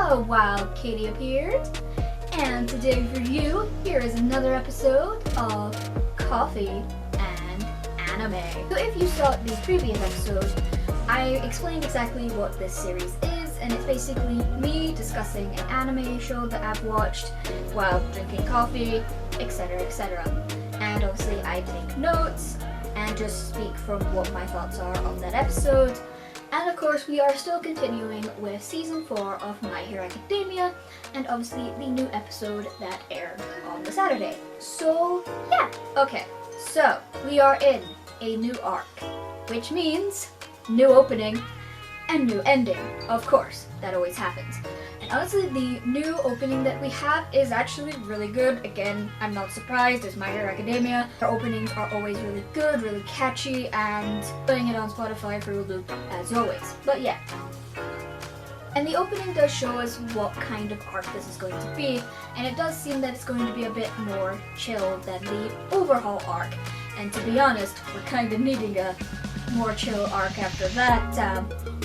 a while, Katie appeared. And today for you, here is another episode of Coffee and Anime. So if you saw the previous episode, I explained exactly what this series is, and it's basically me discussing an anime show that I've watched while drinking coffee, etc, etc. And obviously I take notes and just speak from what my thoughts are on that episode. And of course, we are still continuing with Season 4 of My Hero Academia, and obviously the new episode that aired on the Saturday. So, yeah. Okay, so we are in a new arc, which means new opening and new ending. Of course, that always happens. And honestly, the new opening that we have is actually really good. Again, I'm not surprised, it's My Hero Academia. Our openings are always really good, really catchy, and putting it on Spotify through a loop as always. But yeah. And the opening does show us what kind of arc this is going to be, and it does seem that it's going to be a bit more chill than the overhaul arc. And to be honest, we're kind of needing a more chill arc after that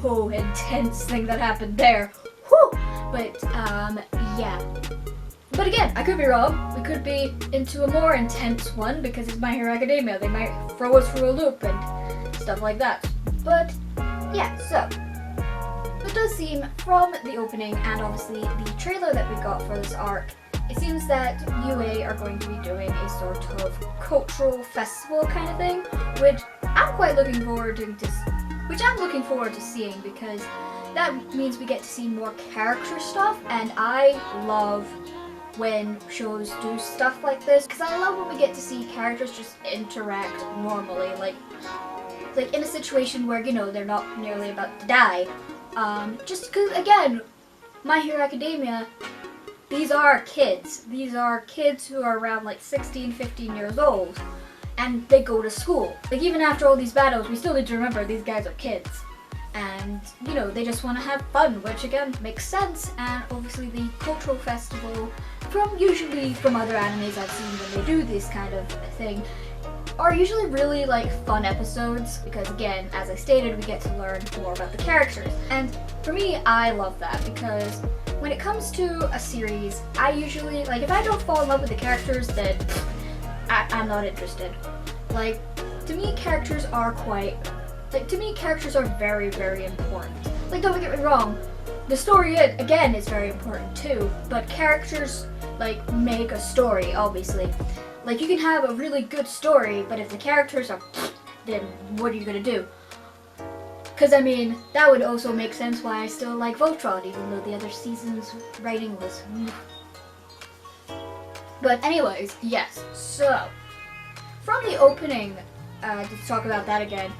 whole intense thing that happened there. Whew! But yeah. But again, I could be wrong. We could be into a more intense one because it's My Hero Academia. They might throw us through a loop and stuff like that. But yeah, so it does seem from the opening and obviously the trailer that we got for this arc, it seems that UA are going to be doing a sort of cultural festival kind of thing, which I'm quite looking forward to seeing, because that means we get to see more character stuff, and I love when shows do stuff like this, because I love when we get to see characters just interact normally, like in a situation where, you know, they're not nearly about to die. Just because, again, My Hero Academia, these are kids. These are kids who are around like 16, 15 years old, and they go to school. Like, even after all these battles, we still need to remember these guys are kids. And, you know, they just want to have fun, which again makes sense. And obviously the cultural festival, usually from other animes I've seen when they do this kind of thing, are usually really like fun episodes, because again, as I stated, we get to learn more about the characters. And for me, I love that, because when it comes to a series, I usually, like, if I don't fall in love with the characters, then I'm not interested. Like, to me, characters are very, very important. Like, don't get me wrong, the story, again, is very important too, but characters, like, make a story, obviously. Like, you can have a really good story, but if the characters are then what are you gonna do? Because, I mean, that would also make sense why I still like Voltron, even though the other season's writing was... But anyways, yes, so, from the opening, to talk about that again,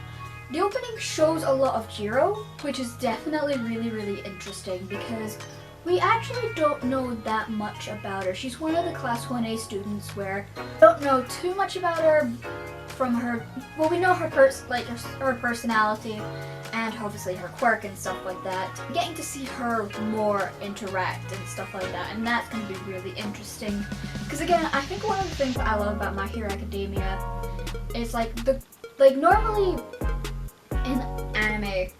the opening shows a lot of Jiro, which is definitely really, really interesting, because we actually don't know that much about her. She's one of the Class 1A students where we don't know too much about her from her, well, we know her personality and obviously her quirk and stuff like that. Getting to see her more interact and stuff like that, and that's going to be really interesting. Because again, I think one of the things that I love about My Hero Academia is normally in anime,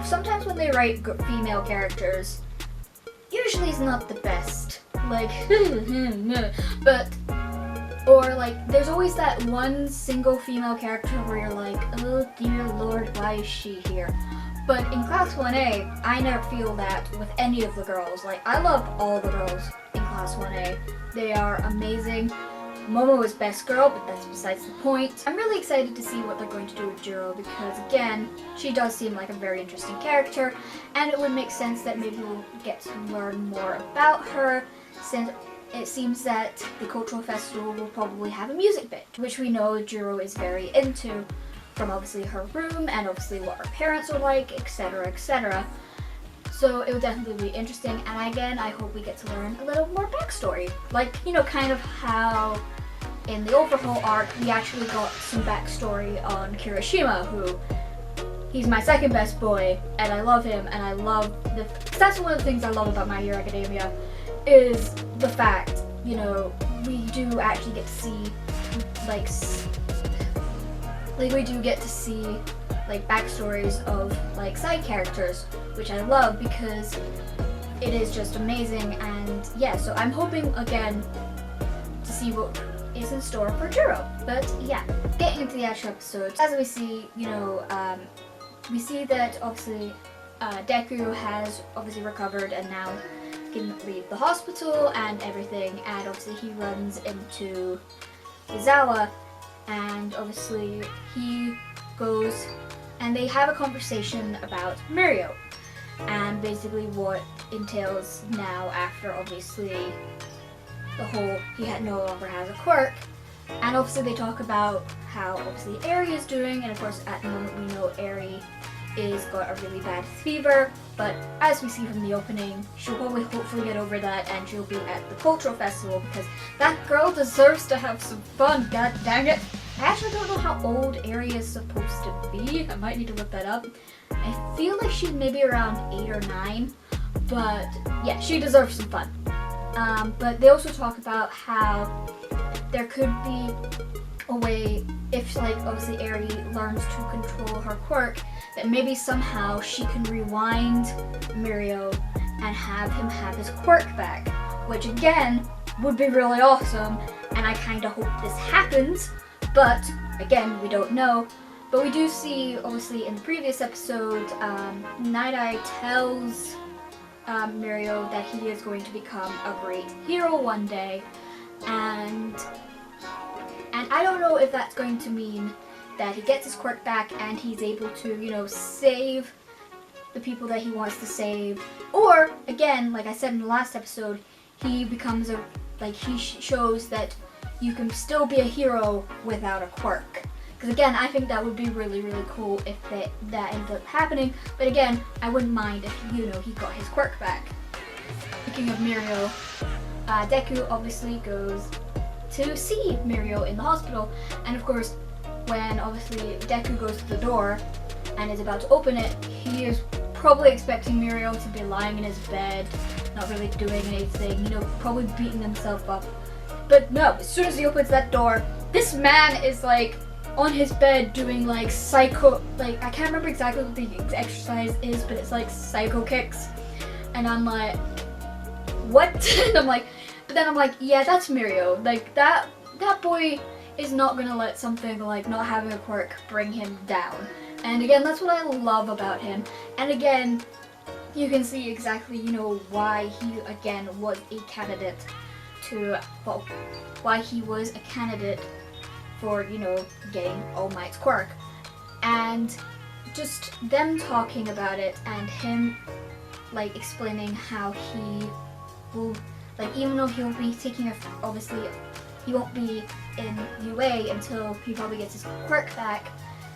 sometimes when they write female characters, usually it's not the best. Like, but, or like, there's always that one single female character where you're like, oh dear lord, why is she here? But in Class 1A, I never feel that with any of the girls. Like, I love all the girls in Class 1A. They are amazing. Momo is best girl, but that's besides the point. I'm really excited to see what they're going to do with Jiro, because again, she does seem like a very interesting character, and it would make sense that maybe we'll get to learn more about her, since it seems that the cultural festival will probably have a music bit, which we know Jiro is very into, from obviously her room and obviously what her parents are like, etc, etc. So it will definitely be interesting, and again, I hope we get to learn a little more backstory. Like, you know, kind of how in the overhaul arc, we actually got some backstory on Kirishima, who, he's my second best boy, and I love him, and I love that's one of the things I love about My Hero Academia, is the fact, you know, we do actually get to see, like we do get to see like backstories of like side characters, which I love, because it is just amazing. And yeah, so I'm hoping again to see what is in store for Juro. But yeah, getting into the actual episodes, as we see, we see that obviously Deku has obviously recovered and now can leave the hospital and everything, and obviously he runs into Izawa, and obviously he goes and they have a conversation about Mirio and basically what entails now after obviously the whole no longer has a quirk. And obviously they talk about how obviously Eri is doing, and of course at the moment we know Eri is got a really bad fever, but as we see from the opening, she'll probably hopefully get over that and she'll be at the cultural festival because that girl deserves to have some fun, god dang it. I actually don't know how old Eri is supposed to be. I might need to look that up. I feel like she's maybe around 8 or 9, but yeah, she deserves some fun. But they also talk about how there could be a way, if like obviously Eri learns to control her quirk, that maybe somehow she can rewind Mirio and have him have his quirk back, which again would be really awesome, and I kind of hope this happens, but again we don't know. But we do see obviously in the previous episode, Night Eye tells Mirio that he is going to become a great hero one day, and I don't know if that's going to mean that he gets his quirk back and he's able to, save the people that he wants to save, or again, like I said in the last episode, he becomes he shows that you can still be a hero without a quirk. Because again, I think that would be really, really cool if that ended up happening. But again, I wouldn't mind if, he got his quirk back. Speaking of Mirio, Deku obviously goes to see Mirio in the hospital. And of course, when obviously Deku goes to the door and is about to open it, he is probably expecting Mirio to be lying in his bed, not really doing anything, probably beating himself up. But no, as soon as he opens that door, this man is on his bed doing I can't remember exactly what the exercise is, but it's psycho kicks. And I'm like, what? And I'm like, yeah, that's Mirio. That boy is not gonna let something not having a quirk bring him down. And again, that's what I love about him. And again, you can see exactly, why he again was a candidate for, getting All Might's quirk. And just them talking about it and him explaining how he will, even though he won't be obviously he won't be in UA until he probably gets his quirk back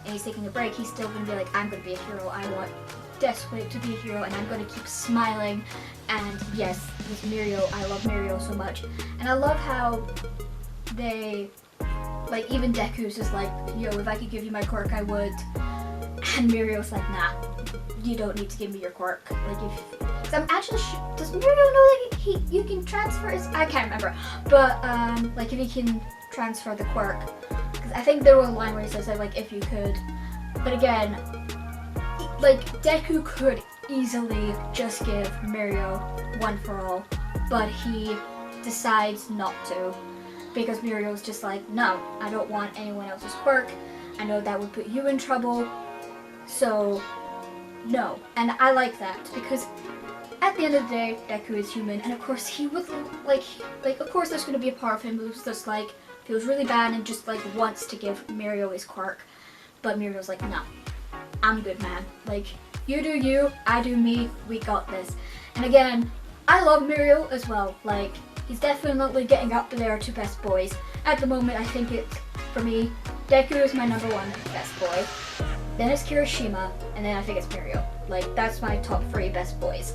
and he's taking a break, he's still gonna be I'm gonna be a hero, I want desperately to be a hero, and I'm gonna keep smiling. And yes, with Mirio, I love Mirio so much. And I love how they even Deku's just yo, if I could give you my quirk, I would. And Mirio's nah, you don't need to give me your quirk. Cause I'm actually does Mirio know that you can transfer his, I can't remember, but if he can transfer the quirk, because I think there was a line where he says if you could. But again, Deku could easily just give Mirio One for All, but he decides not to. Because Mirio's just no, I don't want anyone else's quirk. I know that would put you in trouble. So, no. And I like that because at the end of the day, Deku is human. And of course, he would, of course there's going to be a part of him who's just feels really bad and just wants to give Mirio his quirk. But Mirio's no, I'm good, man. You do you, I do me, we got this. And again, I love Mirio as well. He's definitely getting up there to best boys. At the moment, I think for me, Deku is my #1 best boy. Then it's Kirishima, and then I think it's Mirio. That's my top 3 best boys.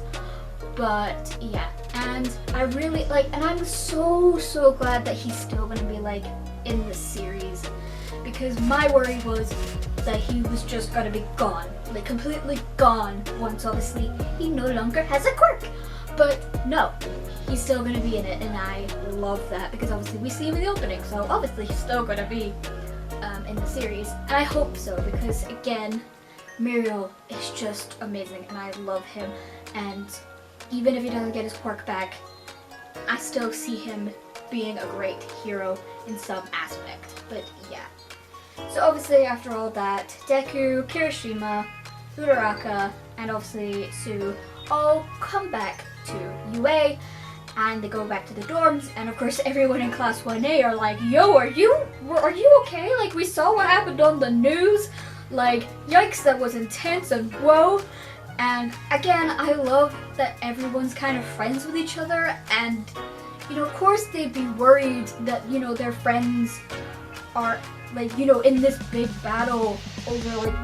But yeah, and I really and I'm so glad that he's still gonna be in this series, because my worry was that he was just gonna be gone, completely gone once obviously he no longer has a quirk. But no, he's still going to be in it, and I love that because obviously we see him in the opening, so obviously he's still going to be in the series, and I hope so because again, Mirio is just amazing and I love him. And even if he doesn't get his quirk back, I still see him being a great hero in some aspect. But yeah. So obviously after all that, Deku, Kirishima, Uraraka, and obviously Sue all come back to UA, and they go back to the dorms, and of course everyone in class 1A are like, yo, are you okay? Like, we saw what happened on the news. Like, yikes, that was intense, and whoa. And again, I love that everyone's kind of friends with each other, and you know, of course they'd be worried that, you know, their friends are like, you know, in this big battle over like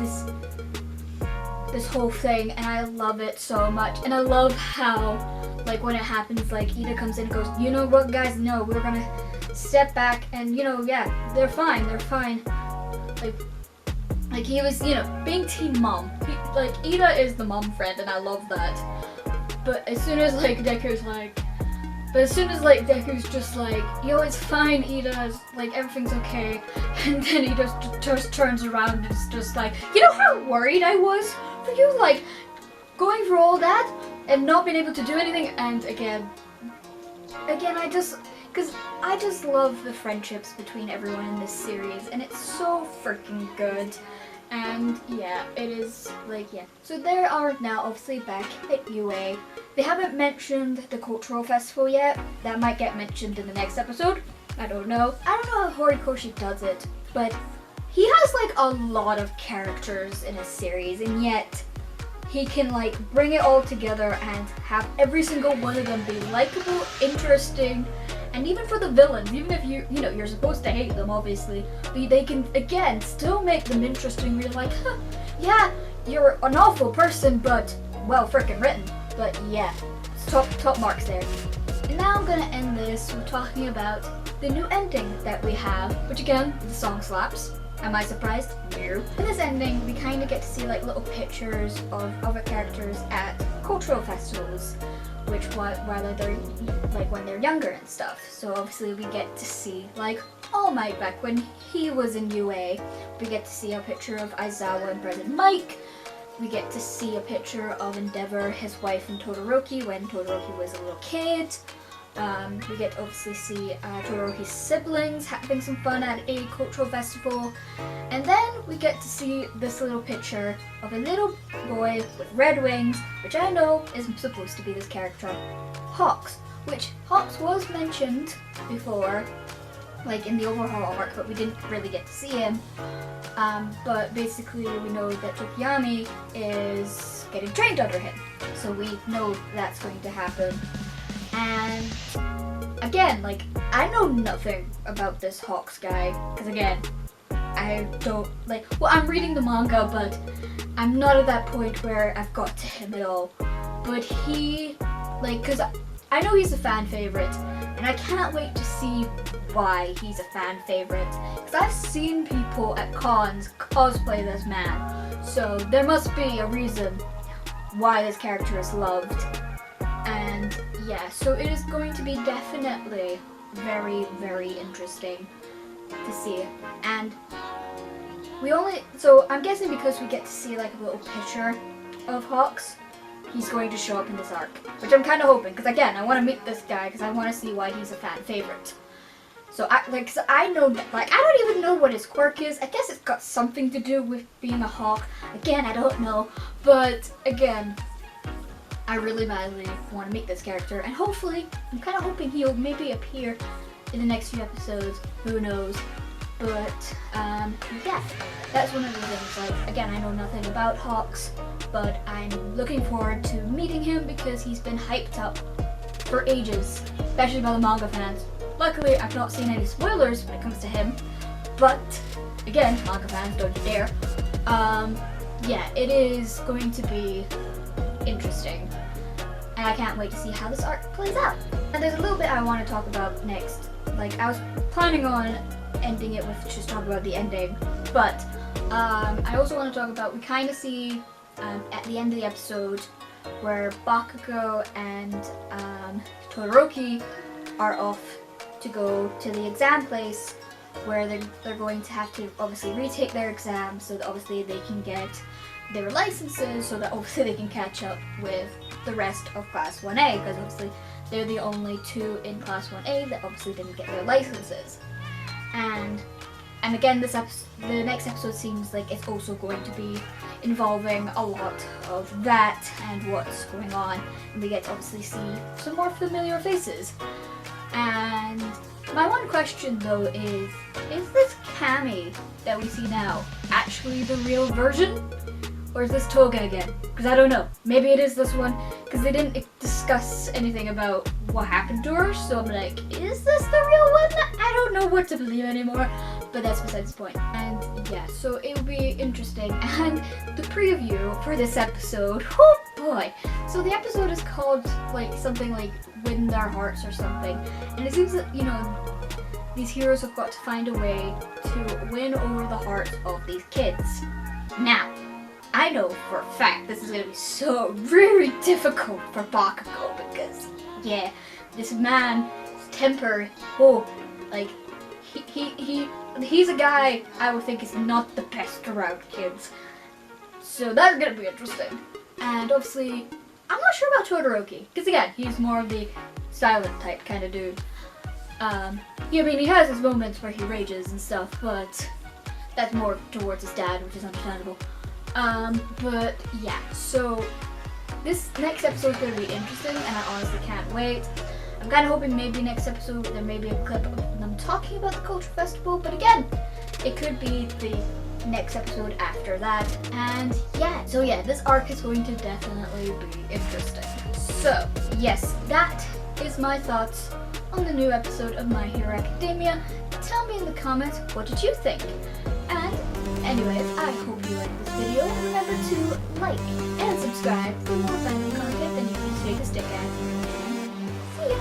this whole thing, and I love it so much. And I love how, like, when it happens, like, Ida comes in and goes, you know what, guys, no, we're gonna step back, and, you know, yeah, they're fine. Like he was, you know, being team mom. Like, Ida is the mom friend, and I love that. But as soon as, like, Deku's just like, yo, it's fine, Ida, like, everything's okay, and then he just turns around and is just like, you know how worried I was for you, like, going through all that and not being able to do anything. And again, because I just love the friendships between everyone in this series, and it's so freaking good. And yeah, it is, like, yeah. So they are now obviously back at UA. They haven't mentioned the cultural festival yet. That might get mentioned in the next episode. I don't know. I don't know how Horikoshi does it, but he has, like, a lot of characters in his series, and yet he can, like, bring it all together and have every single one of them be likable, interesting, and even for the villains, even if you know, you're supposed to hate them, obviously, but they can, again, still make them interesting. You're like, huh, yeah, you're an awful person, but well frickin' written. But yeah, it's top marks there. And now I'm gonna end this with talking about the new ending that we have, which again, the song slaps. Am I surprised? No. In this ending, we kind of get to see, like, little pictures of other characters at cultural festivals, which while they're, like, when they're younger and stuff. So obviously we get to see, like, All Might back when he was in UA. We get to see a picture of Aizawa and President Mike. We get to see a picture of Endeavor, his wife, and Todoroki when Todoroki was a little kid. We get to obviously see Todoroki's siblings having some fun at a cultural festival. And then we get to see this little picture of a little boy with red wings, which I know is supposed to be this character, Hawks, which Hawks was mentioned before, like in the overhaul arc, but we didn't really get to see him. But basically we know that Tokiyami is getting trained under him, so we know that's going to happen. And again, like, I know nothing about this Hawks guy, because again, I don't, like, well, I'm reading the manga, but I'm not at that point where I've got to him at all. But he, like, because I know he's a fan favorite, and I can't wait to see why he's a fan favorite, because I've seen people at cons cosplay this man, so there must be a reason why this character is loved. And yeah, so it is going to be definitely very, very interesting to see. And so I'm guessing because we get to see, like, a little picture of Hawks, he's going to show up in this arc, which I'm kind of hoping, because again, I want to meet this guy because I want to see why he's a fan favorite. So I know, like, I don't even know what his quirk is. I guess it's got something to do with being a hawk. Again, I don't know, but again, I really badly want to meet this character, and hopefully, I'm kind of hoping he'll maybe appear in the next few episodes. Who knows? But yeah, that's one of the things. Like, again, I know nothing about Hawks, but I'm looking forward to meeting him because he's been hyped up for ages, especially by the manga fans. Luckily, I've not seen any spoilers when it comes to him, but again, manga fans, don't you dare. Yeah, it is going to be interesting, and I can't wait to see how this arc plays out. And there's a little bit I want to talk about next. Like, I was planning on ending it with just talking about the ending, but I also want to talk about, we kind of see at the end of the episode where Bakugo and Todoroki are off to go to the exam place, where they're going to have to obviously retake their exams so that obviously they can get their licenses so that obviously they can catch up with the rest of Class 1A, because obviously they're the only two in Class 1A that obviously didn't get their licenses. And again, the next episode seems like it's also going to be involving a lot of that and what's going on, and we get to obviously see some more familiar faces. And my one question though is this Cammy that we see now actually the real version? Or is this Toga again? Because I don't know. Maybe it is this one, because they didn't discuss anything about what happened to her, so I'm like, is this the real one? I don't know what to believe anymore, but that's besides the point. And yeah, so it'll be interesting. And the preview for this episode, oh boy. So the episode is called like something like Win Their Hearts or something, and it seems that, you know, these heroes have got to find a way to win over the hearts of these kids. Now, I know for a fact this is going to be so very difficult for Bakugo, because, yeah, this man's temper, like, he's a guy I would think is not the best around kids. So that's going to be interesting. And obviously, I'm not sure about Todoroki, because again, he's more of the silent type kind of dude. Yeah, I mean, he has his moments where he rages and stuff, but that's more towards his dad, which is understandable. But yeah, so this next episode is going to be interesting, and I honestly can't wait. I'm kind of hoping maybe next episode there may be a clip of them talking about the Culture Festival, but again, it could be the next episode after that. And yeah, so yeah, this arc is going to definitely be interesting. So yes, that is my thoughts on the new episode of My Hero Academia. Tell me in the comments, what did you think? And anyways, I hope you liked this video, and remember to like and subscribe for more fun content than you can take a stick at. See ya!